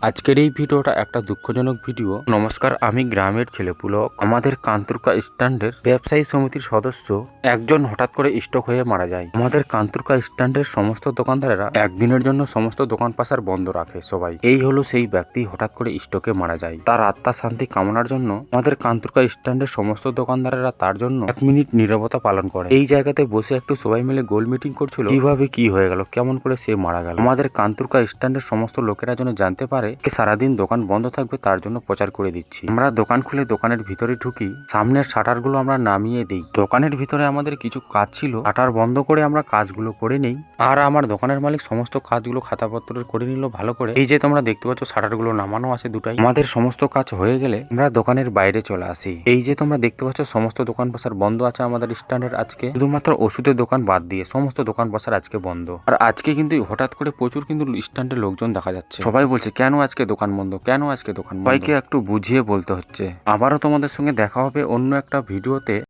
আজকের এই ভিডিওটা একটা দুঃখজনক ভিডিও। নমস্কার, আমি গ্রামের ছেলে পুলক। আমাদের কান্তুরকা স্ট্যান্ডের ব্যবসায়ী সমিতির সদস্য একজন হঠাৎ করে স্ট্রোক হয়ে মারা যায়। আমাদের কান্তুরকা স্ট্যান্ডের সমস্ত দোকানদারেরা একদিনের জন্য সমস্ত দোকান পাশার বন্ধ রাখে সবাই। এই হলো সেই ব্যক্তি হঠাৎ করে স্ট্রোকে মারা যায়। তার আত্মা শান্তি কামনার জন্য আমাদের কান্তুরকা স্ট্যান্ডের সমস্ত দোকানদারেরা তার জন্য 1 মিনিট নীরবতা পালন করে। এই জায়গাতে বসে একটু সবাই মিলে গোল মিটিং করছিল, কিভাবে কি হয়ে গেল, কেমন করে সে মারা গেল। আমাদের কান্তুরকা স্ট্যান্ডের সমস্ত লোকেরা যেন জানতে পারে সারাদিন দোকান বন্ধ থাকবে, তার জন্য প্রচার করে দিচ্ছি। আমরা দোকান খুলে দোকানের ভিতরে ঢুকি, সামনের শাটার গুলো আমরা নামিয়ে দিই। দোকানের ভিতরে আমাদের কিছু কাজ ছিল, শাটার বন্ধ করে আমরা কাজগুলো করে নেই। আর আমার দোকানের মালিক সমস্ত কাজগুলো খাতাপত্র করে নিল ভালো করে। এই যে তোমরা দেখতে পাচ্ছ শাটার গুলো নামানো আছে দুটাই। আমাদের সমস্ত কাজ হয়ে গেলে আমরা দোকানের বাইরে চলে আসি। এই যে তোমরা দেখতে পাচ্ছ সমস্ত দোকান পাশার বন্ধ আছে আমাদের স্ট্যান্ডের আজকে, শুধুমাত্র ওষুধের দোকান বাদ দিয়ে সমস্ত দোকান পাশার আজকে বন্ধ। আর আজকে কিন্তু হঠাৎ করে প্রচুর কিন্তু স্ট্যান্ডে লোকজন দেখা যাচ্ছে। সবাই বলছে কেন আজকে দোকান বন্ধ, কেন আজকে দোকান বন্ধ। সবাইকে একটু বুঝিয়ে বলতে হচ্ছে। আবারও তোমাদের সঙ্গে দেখা হবে অন্য একটা ভিডিওতে।